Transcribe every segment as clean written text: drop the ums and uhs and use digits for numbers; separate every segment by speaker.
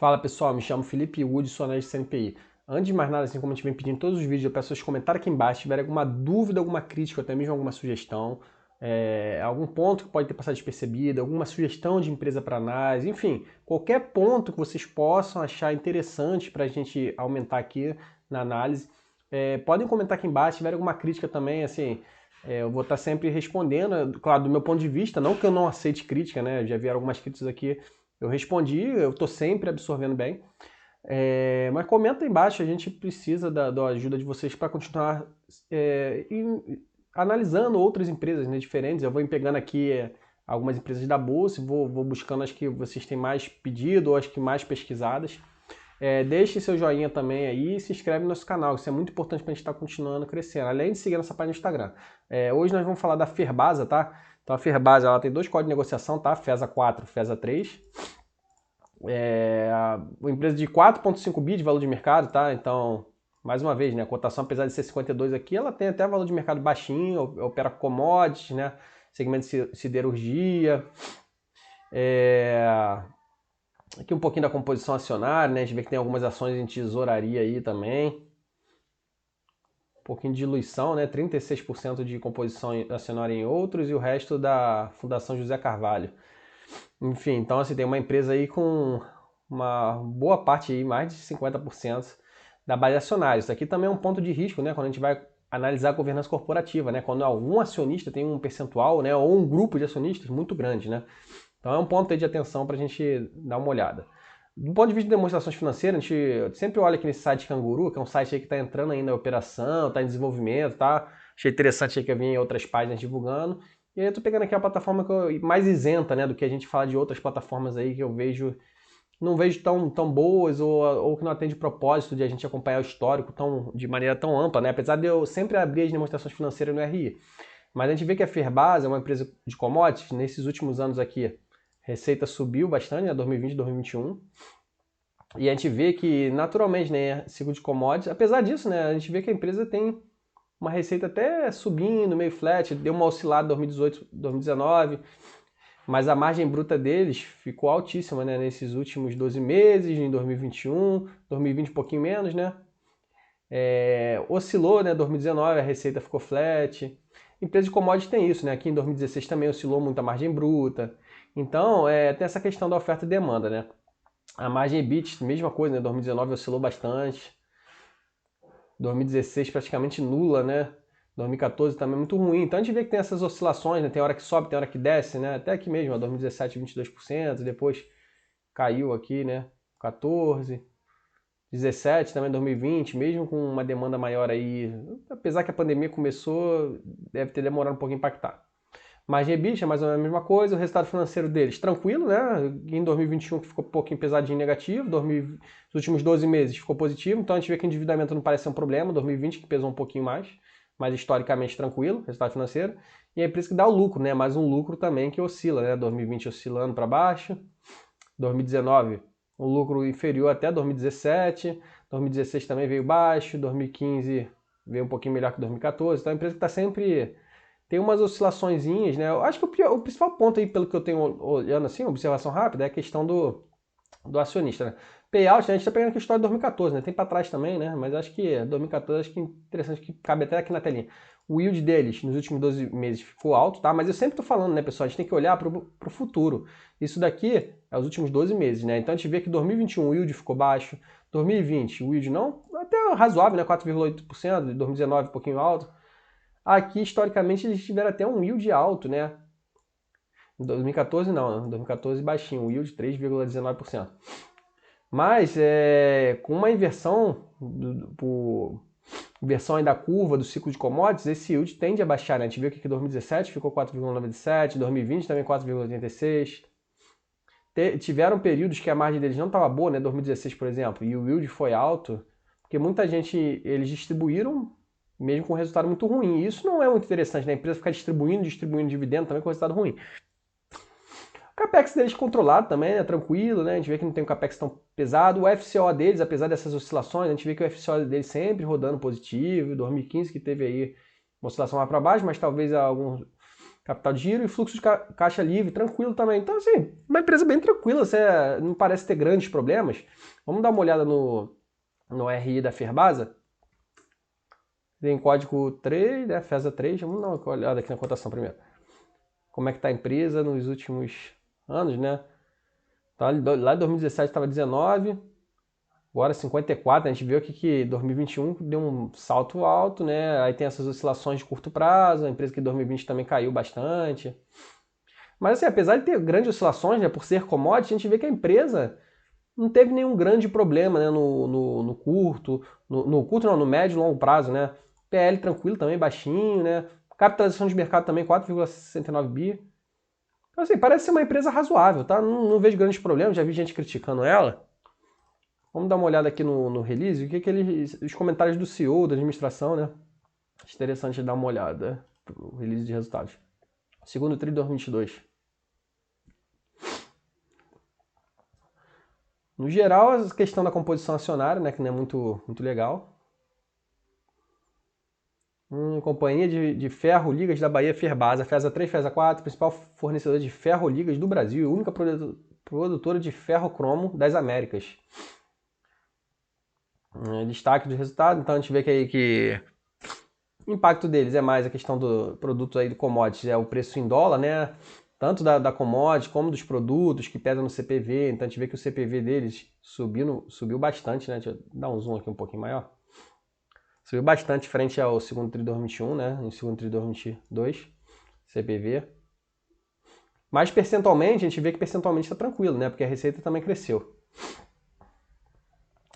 Speaker 1: Fala pessoal, me chamo Felipe Wood, sou analista de CNPI. Antes de mais nada, assim como a gente vem pedindo em todos os vídeos, eu peço vocês comentarem aqui embaixo se tiver alguma dúvida, alguma crítica, ou até mesmo alguma sugestão, algum ponto que pode ter passado despercebido, alguma sugestão de empresa para análise, enfim, qualquer ponto que vocês possam achar interessante para a gente aumentar aqui na análise, podem comentar aqui embaixo. Se tiver alguma crítica também, assim, eu vou estar sempre respondendo, claro, do meu ponto de vista, não que eu não aceite crítica, né? Já vieram algumas críticas aqui, eu respondi, eu estou sempre absorvendo bem. Mas comenta aí embaixo, a gente precisa da ajuda de vocês para continuar analisando outras empresas, né, diferentes. Eu vou pegando aqui algumas empresas da bolsa e vou buscando as que vocês têm mais pedido ou as que mais pesquisadas. Deixe seu joinha também aí e se inscreve no nosso canal, isso é muito importante para a gente estar continuando crescendo, além de seguir nossa página no Instagram. Hoje nós vamos falar da Ferbasa, tá? Então a Ferbasa ela tem dois códigos de negociação, tá? FESA 4 e FESA 3. Uma empresa de 4,5 bi de valor de mercado, tá? Então, mais uma vez, né? A cotação, apesar de ser 52 aqui, ela tem até valor de mercado baixinho, opera commodities, né? Segmento de siderurgia. Aqui um pouquinho da composição acionária, né? A gente vê que tem algumas ações em tesouraria aí também. Um pouquinho de diluição, né? 36% de composição acionária em outros e o resto da Fundação José Carvalho. Enfim, então assim, tem uma empresa aí com uma boa parte aí, mais de 50% da base acionária. Isso aqui também é um ponto de risco, né? Quando a gente vai analisar a governança corporativa, né? Quando algum acionista tem um percentual, né? Ou um grupo de acionistas muito grande, né? Então é um ponto aí de atenção para a gente dar uma olhada. Do ponto de vista de demonstrações financeiras, a gente sempre olha aqui nesse site Canguru, que é um site aí que está entrando ainda em operação, está em desenvolvimento, tá? Achei interessante aí que eu vi em outras páginas divulgando. E aí eu tô pegando aqui a plataforma mais isenta, né, do que a gente fala de outras plataformas aí que eu vejo, não vejo tão boas ou que não atende o propósito de a gente acompanhar o histórico de maneira tão ampla, né? Apesar de eu sempre abrir as demonstrações financeiras no RI. Mas a gente vê que a Ferbasa é uma empresa de commodities, nesses últimos anos aqui, a receita subiu bastante, né, 2020 e 2021. E a gente vê que, naturalmente, né, ciclo de commodities, apesar disso, né, a gente vê que a empresa tem uma receita até subindo, meio flat, deu uma oscilada em 2018, 2019, mas a margem bruta deles ficou altíssima, né, nesses últimos 12 meses, em 2021, 2020 um pouquinho menos, né? Oscilou, né, 2019 a receita ficou flat. Empresa de commodities tem isso, né? Aqui em 2016 também oscilou muito a margem bruta. Então, tem essa questão da oferta e demanda, né? A margem EBIT, mesma coisa, né? 2019 oscilou bastante. 2016 praticamente nula, né? 2014 também muito ruim. Então a gente vê que tem essas oscilações, né? Tem hora que sobe, tem hora que desce, né? Até aqui mesmo, 2017, 22%, depois caiu aqui, né? 14, 17 também 2020, mesmo com uma demanda maior aí, apesar que a pandemia começou, deve ter demorado um pouco a impactar. Margem EBITDA, mais ou menos a mesma coisa, o resultado financeiro deles tranquilo, né? Em 2021 que ficou um pouquinho pesadinho negativo, os últimos 12 meses ficou positivo, então a gente vê que o endividamento não parece ser um problema, 2020 que pesou um pouquinho mais, mas historicamente tranquilo, resultado financeiro, e é por isso que dá o lucro, né? Mais um lucro também que oscila, né? 2020 oscilando para baixo, 2019 um lucro inferior até 2017, 2016 também veio baixo, 2015 veio um pouquinho melhor que 2014, então é uma empresa que está sempre tem umas oscilaçõezinhas, né? Eu acho que o principal ponto aí, pelo que eu tenho olhando assim, observação rápida, é a questão do acionista, né? Payout, né? A gente tá pegando aqui a história de 2014, né? Tem para trás também, né? Mas acho que 2014, acho que é interessante, que cabe até aqui na telinha. O yield deles nos últimos 12 meses ficou alto, tá? Mas eu sempre tô falando, né, pessoal? A gente tem que olhar pro futuro. Isso daqui é os últimos 12 meses, né? Então a gente vê que 2021 o yield ficou baixo, 2020 o yield não, até razoável, né? 4,8%, 2019 um pouquinho alto. Aqui, historicamente, eles tiveram até um yield alto, né? Em 2014 não, em 2014 baixinho, o yield 3,19%. Mas com uma inversão, inversão aí da curva do ciclo de commodities, esse yield tende a baixar, né? A gente viu que aqui em 2017 ficou 4,97, 2020 também 4,86. Tiveram períodos que a margem deles não estava boa, né? 2016, por exemplo, e o yield foi alto, porque muita gente, eles distribuíram mesmo com resultado muito ruim. E isso não é muito interessante, né? A empresa ficar distribuindo dividendo também com resultado ruim. O capex deles controlado também, né? Tranquilo, né? A gente vê que não tem um capex tão pesado. O FCO deles, apesar dessas oscilações, a gente vê que o FCO deles sempre rodando positivo. 2015 que teve aí uma oscilação lá para baixo, mas talvez capital de giro e fluxo de caixa livre, tranquilo também. Então, assim, uma empresa bem tranquila, você não parece ter grandes problemas. Vamos dar uma olhada no RI da Ferbasa. Tem código 3, né, FESA 3, vamos dar uma olhada aqui na cotação primeiro. Como é que está a empresa nos últimos anos, né? Então, lá em 2017 estava 19, agora 54, a gente viu aqui que 2021 deu um salto alto, né? Aí tem essas oscilações de curto prazo, a empresa que em 2020 também caiu bastante. Mas assim, apesar de ter grandes oscilações, né, por ser commodity, a gente vê que a empresa não teve nenhum grande problema, né, no curto, no curto não, no médio e longo prazo, né? PL tranquilo também, baixinho, né? Capitalização de mercado também, 4,69 bi. Então, assim, parece ser uma empresa razoável, tá? Não vejo grandes problemas, já vi gente criticando ela. Vamos dar uma olhada aqui no release, o que os comentários do CEO, da administração, né? Acho interessante dar uma olhada pro release de resultados. Segundo tri de 2022. No geral, a questão da composição acionária, né, que não é muito legal. Companhia de ferro ligas da Bahia Ferbasa, FESA 3, FESA 4, principal fornecedor de ferro ligas do Brasil e única produtora de ferro cromo das Américas. Destaque do resultado, então a gente vê que o impacto deles é mais a questão do produto aí do commodities, é o preço em dólar, né? Tanto da commodity como dos produtos que pesam no CPV, então a gente vê que o CPV deles subiu bastante, né? Deixa eu dar um zoom aqui um pouquinho maior. Subiu bastante frente ao segundo tri de 2021, né? No segundo tri de 2022, CPV. Mas percentualmente, a gente vê que percentualmente está tranquilo, né? Porque a receita também cresceu.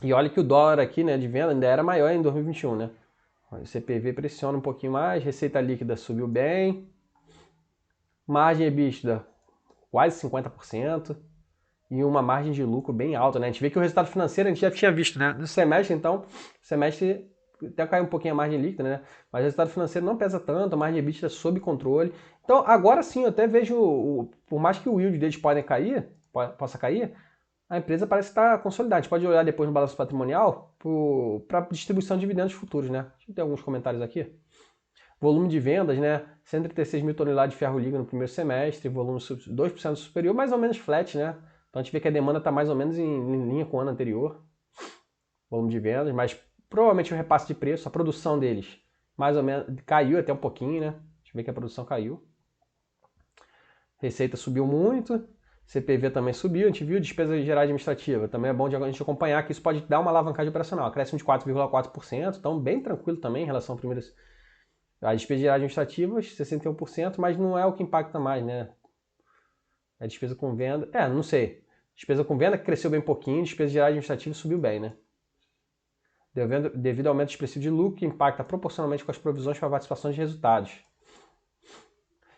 Speaker 1: E olha que o dólar aqui, né, de venda ainda era maior em 2021, né? O CPV pressiona um pouquinho mais, receita líquida subiu bem, margem EBITDA quase 50% e uma margem de lucro bem alta, né? A gente vê que o resultado financeiro a gente já tinha visto, né? No semestre, então, semestre até caiu um pouquinho a margem líquida, né? Mas o resultado financeiro não pesa tanto, a margem EBITDA sob controle. Então, agora sim, eu até vejo, por mais que o yield deles possa cair, a empresa parece estar consolidada. A gente pode olhar depois no balanço patrimonial para distribuição de dividendos futuros, né? Deixa eu ter alguns comentários aqui. Volume de vendas, né? 136 mil toneladas de ferro liga no primeiro semestre, volume 2% superior, mais ou menos flat, né? Então a gente vê que a demanda está mais ou menos em linha com o ano anterior. Volume de vendas, mas provavelmente o repasse de preço, a produção deles mais ou menos caiu até um pouquinho, né? A gente vê que a produção caiu. Receita subiu muito, CPV também subiu, a gente viu despesa geral administrativa. Também é bom de a gente acompanhar que isso pode dar uma alavancagem operacional. Acréscimo de 4,4%, então bem tranquilo também em relação ao primeiro. As despesas gerais administrativas, 61%, mas não é o que impacta mais, né? A despesa com venda. Não sei. Despesa com venda cresceu bem pouquinho, despesa gerais administrativas subiu bem, né? Devido ao aumento expressivo de lucro, que impacta proporcionalmente com as provisões para participações de resultados.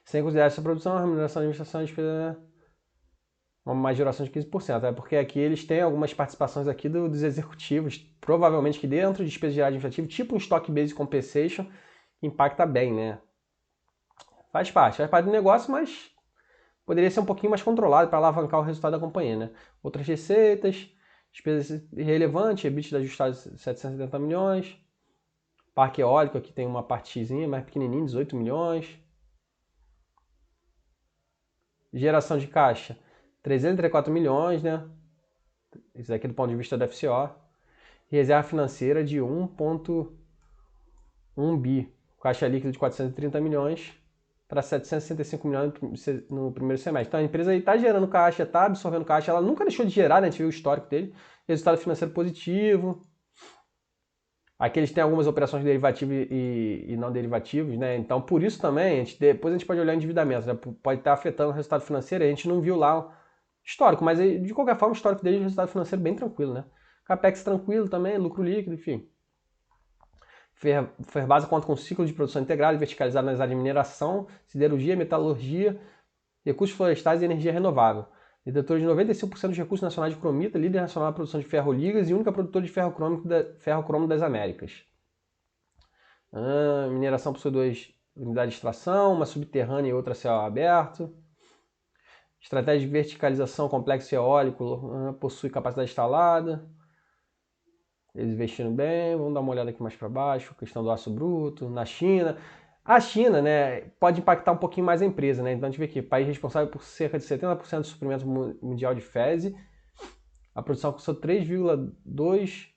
Speaker 1: Sem considerar essa produção, a remuneração da administração e despesa uma majoração de 15%. É porque aqui eles têm algumas participações aqui dos executivos, provavelmente que dentro de despesa gerais administrativas, tipo um stock based compensation, impacta bem, né? Faz parte do negócio, mas poderia ser um pouquinho mais controlado para alavancar o resultado da companhia, né? Outras receitas, despesas irrelevantes, EBITDA ajustado 770 milhões. Parque eólico aqui tem uma partezinha mais pequenininha, 18 milhões. Geração de caixa, 334 milhões, né? Isso aqui do ponto de vista da FCO. Reserva financeira de 1,1 bi. Caixa líquida de 430 milhões para 765 milhões no primeiro semestre. Então a empresa está gerando caixa, está absorvendo caixa, ela nunca deixou de gerar, né? A gente viu o histórico dele. Resultado financeiro positivo. Aqui eles têm algumas operações derivativas e não derivativos, né? Então por isso também, depois a gente pode olhar endividamento, né? Pode estar afetando o resultado financeiro, a gente não viu lá o histórico, mas de qualquer forma o histórico dele é um resultado financeiro bem tranquilo, né? Capex tranquilo também, lucro líquido, enfim. Ferbasa conta com um ciclo de produção integrado e verticalizado nas áreas de mineração, siderurgia, metalurgia, recursos florestais e energia renovável. Detentora de 95% dos recursos nacionais de cromita, líder nacional na produção de ferro ligas e única produtora de ferro cromo das Américas. Mineração possui 2 unidades de extração, uma subterrânea e outra a céu aberto. Estratégia de verticalização complexo eólico, possui capacidade instalada. Eles investindo bem, vamos dar uma olhada aqui mais para baixo, questão do aço bruto, na China. A China, né, pode impactar um pouquinho mais a empresa, né? Então a gente vê aqui, país responsável por cerca de 70% do suprimento mundial de fezes. A produção custou 3,2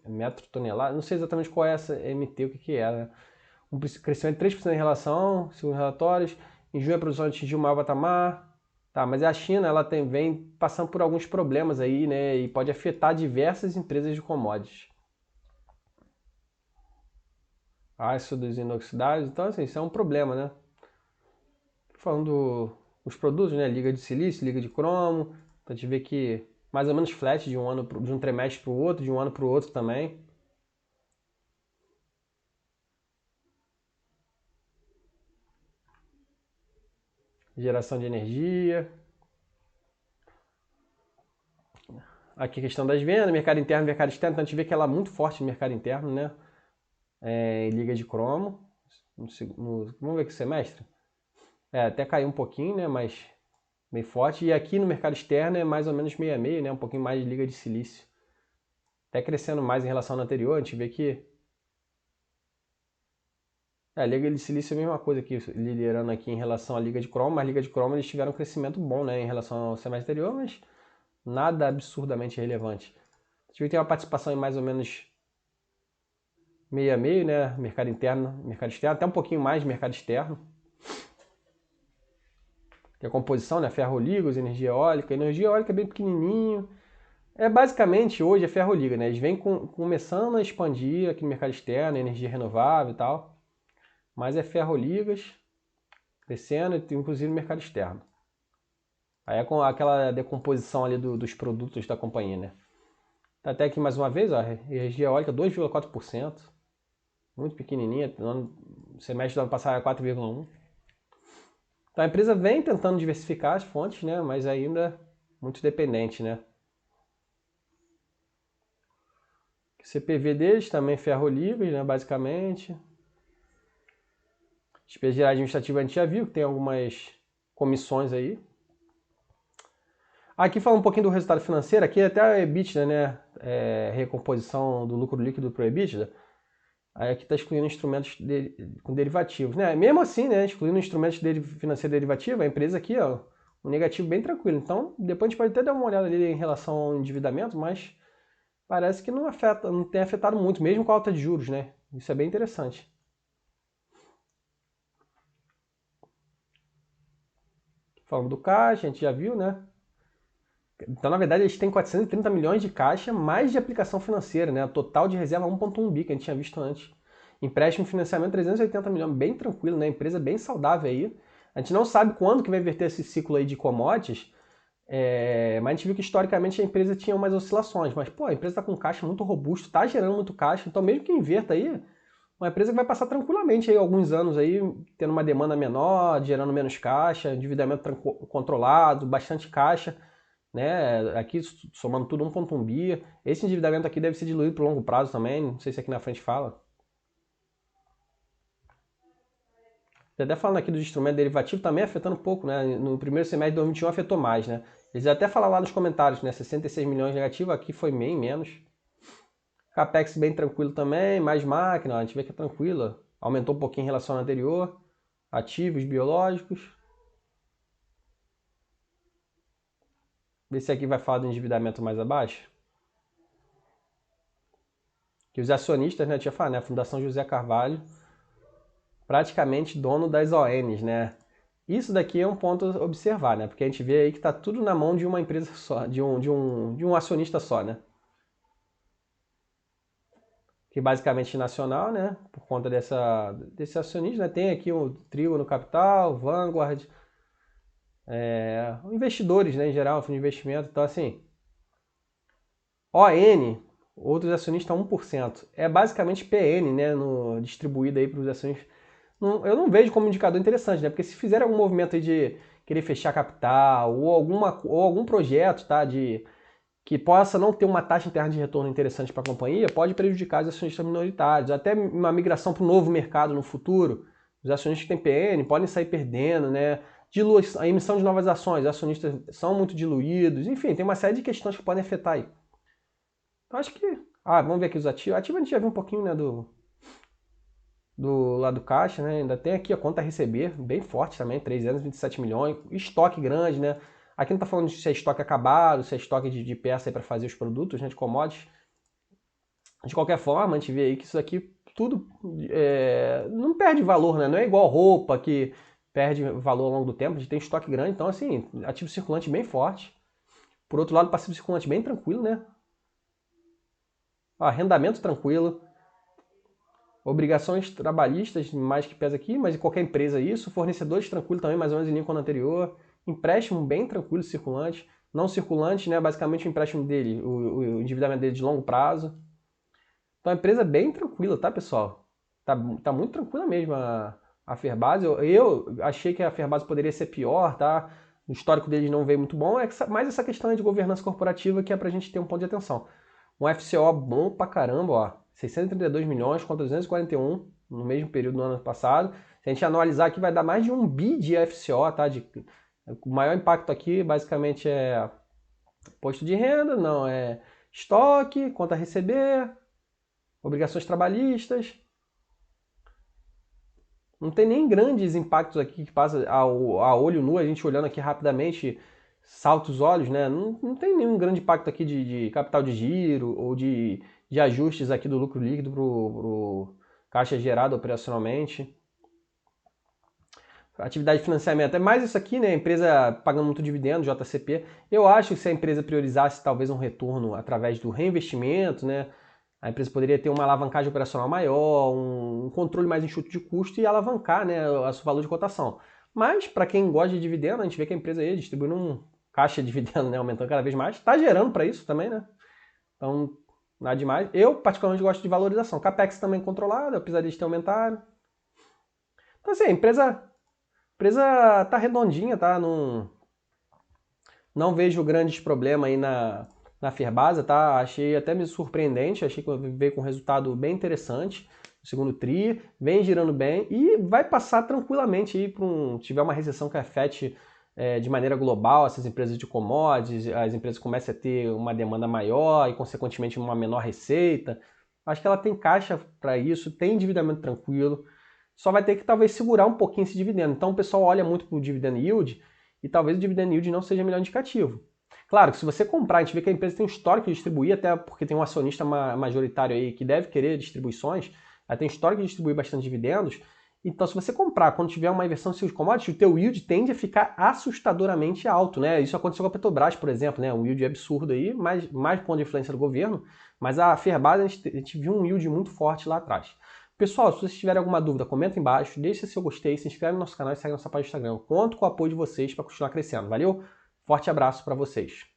Speaker 1: metro tonelada. Não sei exatamente qual é essa MT, o que é, né? Um crescimento de 3% em relação, segundo relatórios. Em junho a produção atingiu o maior patamar. Tá, mas a China ela vem passando por alguns problemas aí, né? E pode afetar diversas empresas de commodities. Ácidos inoxidáveis, então assim, isso é um problema, né? Falando os produtos, né? Liga de silício, liga de cromo. Então a gente vê que mais ou menos flat de um ano, de um trimestre para o outro, de um ano para o outro também. Geração de energia. Aqui a questão das vendas, mercado interno e mercado externo. Então a gente vê que ela é muito forte no mercado interno, né? Em liga de cromo. Vamos ver aqui o semestre. Até caiu um pouquinho, né? Mas meio forte. E aqui no mercado externo é mais ou menos meio a meio, né? Um pouquinho mais de liga de silício. Até crescendo mais em relação ao anterior. A gente vê que a liga de silício é a mesma coisa aqui, liderando aqui em relação à liga de cromo. Mas a liga de cromo eles tiveram um crescimento bom, né? Em relação ao semestre anterior, mas nada absurdamente relevante. A gente vê que tem uma participação em mais ou menos meio a meio, né? Mercado interno, mercado externo, até um pouquinho mais de mercado externo. Que é a composição, né? Ferro-ligos, energia eólica. Energia eólica é bem pequenininho. Basicamente, hoje é ferro-liga, né? Eles vêm começando a expandir aqui no mercado externo, energia renovável e tal. Mas é ferro-ligas, crescendo, inclusive no mercado externo. Aí é com aquela decomposição ali dos produtos da companhia, né? Tá até aqui mais uma vez, ó, energia eólica 2,4%. Muito pequenininha, no semestre do ano passado era 4,1%. Então a empresa vem tentando diversificar as fontes, né? Mas ainda muito dependente, né? O CPV deles também ferro-livres, né? Basicamente. Despesa geral administrativa a gente já viu que tem algumas comissões aí. Aqui fala um pouquinho do resultado financeiro, aqui até a EBITDA, né? Recomposição do lucro líquido para o EBITDA. Aí aqui está excluindo instrumentos com derivativos, né? Mesmo assim, né? Excluindo instrumentos financeiros derivativos, a empresa aqui, ó, um negativo bem tranquilo. Então, depois a gente pode até dar uma olhada ali em relação ao endividamento, mas parece que não afeta, não tem afetado muito, mesmo com a alta de juros, né? Isso é bem interessante. Falando do caixa, a gente já viu, né? Então, na verdade, eles têm 430 milhões de caixa, mais de aplicação financeira, né? Total de reserva 1,1 bi, que a gente tinha visto antes. Empréstimo e financiamento 380 milhões, bem tranquilo, né? Empresa bem saudável aí. A gente não sabe quando que vai inverter esse ciclo aí de commodities, mas a gente viu que historicamente a empresa tinha umas oscilações. Mas, pô, a empresa está com caixa muito robusto, está gerando muito caixa, então mesmo que inverta aí, uma empresa que vai passar tranquilamente aí alguns anos aí, tendo uma demanda menor, gerando menos caixa, endividamento controlado, bastante caixa, né? Aqui somando tudo 1,1 bi. Esse endividamento aqui deve ser diluído por longo prazo também, não sei se aqui na frente fala. Até falando aqui dos instrumentos derivativos, também afetando um pouco, né? No primeiro semestre de 2021 afetou mais, né? Eles até falaram lá nos comentários, né? 66 milhões negativo, aqui foi bem menos. Capex bem tranquilo também, mais máquina, a gente vê que é tranquila. Aumentou um pouquinho em relação ao anterior. Ativos biológicos. Vê se aqui vai falar do endividamento mais abaixo. Que os acionistas, né? Tinha falado, né? A Fundação José Carvalho, praticamente dono das ONs, né? Isso daqui é um ponto a observar, né? Porque a gente vê aí que está tudo na mão de uma empresa só, de um acionista só, né? Que basicamente nacional, né? Por conta desse acionista, né? Tem aqui o Trio no Capital, Vanguard, investidores, né? Em geral, fundo de investimento. Então, assim, ON, outros acionistas 1%. É basicamente PN, né? Distribuído aí para os acionistas. Eu não vejo como indicador interessante, né? Porque se fizer algum movimento aí de querer fechar capital ou algum projeto, tá? Que possa não ter uma taxa interna de retorno interessante para a companhia, pode prejudicar os acionistas minoritários. Até uma migração para o novo mercado no futuro, os acionistas que têm PN podem sair perdendo, né? A emissão de novas ações, os acionistas são muito diluídos, enfim, tem uma série de questões que podem afetar aí. Então acho que. Vamos ver aqui os ativos. Ativo a gente já viu um pouquinho, né, do lado do caixa, né? Ainda tem aqui a conta a receber, bem forte também, 327 milhões, estoque grande, né? Aqui não está falando se é estoque acabado, se é estoque de peça para fazer os produtos, né, de commodities. De qualquer forma, a gente vê aí que isso aqui tudo não perde valor, né? Não é igual roupa que perde valor ao longo do tempo, a gente tem estoque grande, então assim, ativo circulante bem forte. Por outro lado, passivo circulante bem tranquilo, né? Arrendamento tranquilo. Obrigações trabalhistas, mais que pesa aqui, mas em qualquer empresa isso. Fornecedores tranquilo também, mais ou menos em linha com o anterior. Empréstimo bem tranquilo, circulante. Não circulante, né? Basicamente o empréstimo dele, o endividamento dele de longo prazo. Então a empresa é bem tranquila, tá, pessoal? Tá muito tranquila mesmo a Ferbasa. Eu achei que a Ferbasa poderia ser pior, tá? O histórico deles não veio muito bom. Mais essa questão de governança corporativa que é pra gente ter um ponto de atenção. Um FCO bom pra caramba, ó. 632 milhões contra 241 no mesmo período do ano passado. Se a gente analisar aqui, vai dar mais de 1 bi de FCO, tá? O maior impacto aqui, basicamente, é imposto de renda, não, é estoque, conta a receber, obrigações trabalhistas. Não tem nem grandes impactos aqui que passa a olho nu, a gente olhando aqui rapidamente, salta os olhos, né? Não tem nenhum grande impacto aqui de capital de giro ou de ajustes aqui do lucro líquido para o caixa gerado operacionalmente. Atividade de financiamento. É mais isso aqui, né? A empresa pagando muito dividendo, JCP. Eu acho que se a empresa priorizasse talvez um retorno através do reinvestimento, né? A empresa poderia ter uma alavancagem operacional maior, um controle mais enxuto de custo e alavancar, né, o seu valor de cotação. Mas, para quem gosta de dividendo, a gente vê que a empresa aí distribuindo um caixa de dividendo, né, aumentando cada vez mais, está gerando para isso também, né? Então, nada demais. Eu, particularmente, gosto de valorização. Capex também controlado, apesar de ter aumentado. Então, assim, a empresa tá redondinha, tá? Não vejo grandes problemas aí na Ferbasa, tá? Achei até me surpreendente, achei que veio com um resultado bem interessante no segundo TRI, vem girando bem e vai passar tranquilamente aí para se tiver uma recessão que afete de maneira global essas empresas de commodities, as empresas comecem a ter uma demanda maior e, consequentemente, uma menor receita. Acho que ela tem caixa para isso, tem endividamento tranquilo, só vai ter que talvez segurar um pouquinho esse dividendo. Então o pessoal olha muito para o dividend yield e talvez o dividend yield não seja o melhor indicativo. Claro que se você comprar, a gente vê que a empresa tem um histórico de distribuir, até porque tem um acionista majoritário aí que deve querer distribuições, ela tem histórico de distribuir bastante dividendos. Então, se você comprar quando tiver uma inversão de seus commodities, o teu yield tende a ficar assustadoramente alto, né? Isso aconteceu com a Petrobras, por exemplo, né? Um yield absurdo aí, mais ponto de influência do governo, mas a Ferbasa a gente viu um yield muito forte lá atrás. Pessoal, se vocês tiverem alguma dúvida, comenta embaixo, deixa seu gostei, se inscreve no nosso canal e segue nossa página do Instagram. Conto com o apoio de vocês para continuar crescendo. Valeu? Forte abraço para vocês.